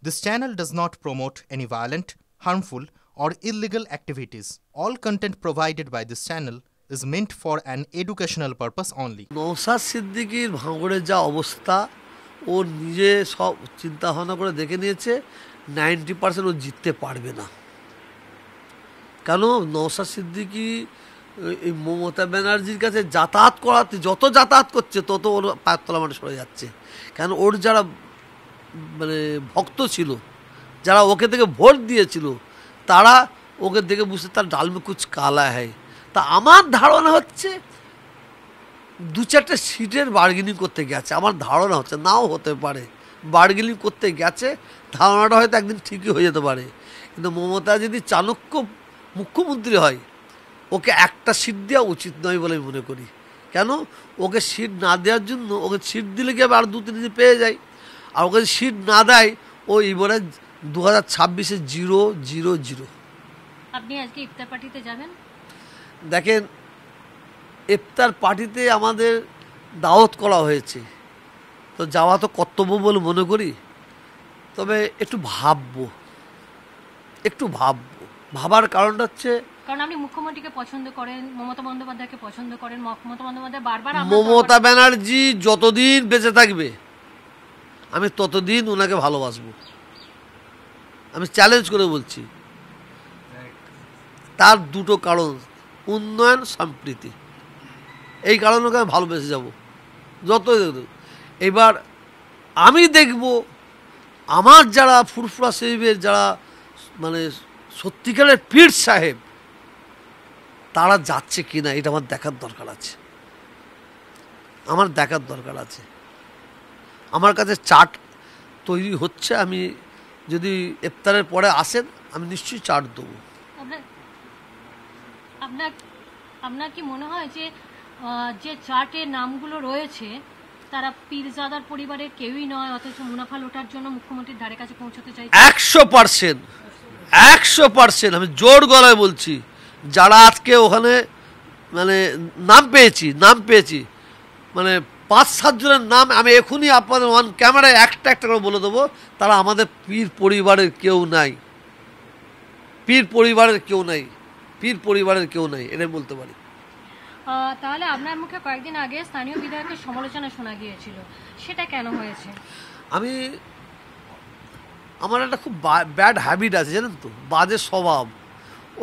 This channel does not promote any violent, harmful, or illegal activities. All content provided by this channel is meant for an educational purpose only. Naushad সিদ্দিকীর ভাঙড়ের যা অবস্থা, ও নিজে সব চিন্তা ভাবনা করে দেখে নিয়েছে 90% ও জিততে পারবে না। কেন? নওশাদ সিদ্দিকী এই মমতা ব্যানার্জির কাছে যাতায়াত করাতে, যত যাতায়াত করছে তত ওর পায়ের তলা মানে সরে যাচ্ছে। কেন? ওর যারা মানে ভক্ত ছিল, যারা ওকে থেকে ভোট দিয়েছিল, তারা ওকে দেখে বুঝতে তার ডাল মে কুছ কালা হয়। তা আমার ধারণা হচ্ছে 2-4টে সিটের বার্গেনিং করতে গেছে, আমার ধারণা হচ্ছে, নাও হতে পারে, বার্গেনিং করতে গেছে, ধারণাটা হয়তো একদিন ঠিকই হয়ে যেতে পারে। কিন্তু মমতা যদি চাণক্য মুখ্যমন্ত্রী হয়, ওকে একটা সিট দেওয়া উচিত নয় বলে আমি মনে করি। কেন? ওকে সিট না দেওয়ার জন্য, ওকে সিট দিলে কি আর 2-3 দিন পেয়ে যায়, আর ওকে সিট না দেয় ও এবারে 2026-এ 0-0-0। আপনি আজকে ইফতার পার্টিতে যাবেন? দেখেন, ইফতার পার্টিতে আমাদের দাওয়াত করা হয়েছে, তো যাওয়া তো কর্তব্য বলে মনে করি। তবে একটু ভাবার কারণটা হচ্ছে, কারণ আপনি মুখ্যমন্ত্রীকে পছন্দ করেন, মমতা বন্দ্যোপাধ্যায়কে পছন্দ করেন। মমতা বন্দ্যোপাধ্যায় বারবার মমতা ব্যানার্জি যতদিন বেঁচে থাকবে আমি ততদিন ওনাকে ভালোবাসবো। আমি চ্যালেঞ্জ করে বলছি। তার দুটো কারণ, উন্নয়ন, সম্প্রীতি। এই কারণে ওকে আমি ভালোবেসে যাব যতই। এবার আমি দেখব আমার যারা ফুরফুরা শরীফের যারা মানে সত্যিকারের পীর সাহেব, তারা যাচ্ছে কি না, এটা আমার দেখার দরকার আছে। আমার কাছে চার্ট তৈরি হচ্ছে। আমি যদি ইফতারের পরে আসেন, আমি নিশ্চয়ই চার্ট দেবো। আপনার কি মনে হয় যে যে চার্টের নামগুলো রয়েছে তারা পীরজাদার পরিবারের কেউই নয়, অথচ মুনাফা লোটার জন্য মুখ্যমন্ত্রীর ধারে কাছে পৌঁছতে চাই? 100% আমি জোর গলায় বলছি। যারা আজকে ওখানে মানে নাম পেয়েছি মানে 5-7 জনের নাম আমি এখনই আপনাদের অন ক্যামেরায় একটা করে বলে দেবো। তারা আমাদের পীর পরিবারের কেউ নাই, এটাই বলতে পারি। তাহলে আপনার মুখে কয়েকদিন আগে স্থানীয় বিধায়কের সমালোচনা শোনা গিয়েছিল, সেটা কেন হয়েছে? আমার একটা খুব ব্যাড হ্যাবিট আছে, জানেন তো, বাজে স্বভাব।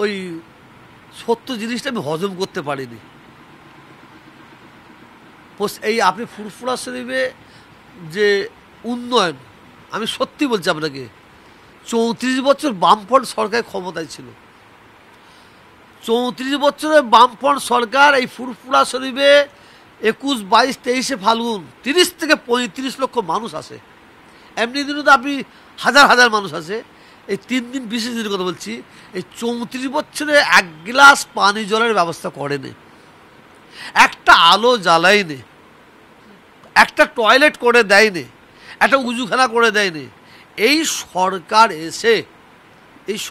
ওই সত্য জিনিসটা আমি হজম করতে পারিনি। এই আপনি ফুরফুরা শরীফে যে উন্নয়ন, আমি সত্যি বলছি আপনাকে, 34 বছর বামফ্রন্ট সরকার ক্ষমতায় ছিল। 34 বছরের বামফ্রন্ট সরকার এই ফুরফুরা শরীফে 21, 22, 23 ফাল্গুন 30 থেকে 35 লক্ষ মানুষ আসে। এমনি দিনও তো আপনি হাজার মানুষ আসে। এই 3 দিন বিশেষ দিনের কথা বলছি। এই 34 বছরে 1 গ্লাস পানি জলের ব্যবস্থা করেনি, একটা আলো জ্বালায়নি, একটা টয়লেট করে দেয়নি, একটা উজুখানা করে দেয়নি। এই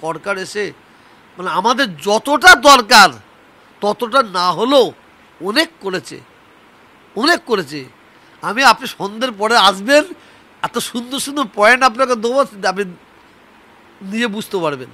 সরকার এসে মানে আমাদের যতটা দরকার ততটা না হলেও অনেক করেছে। আপনি সন্ধ্যের পরে আসবেন, এত সুন্দর পয়েন্ট আপনাকে দেবো, আপনি নিজে বুঝতে পারবেন।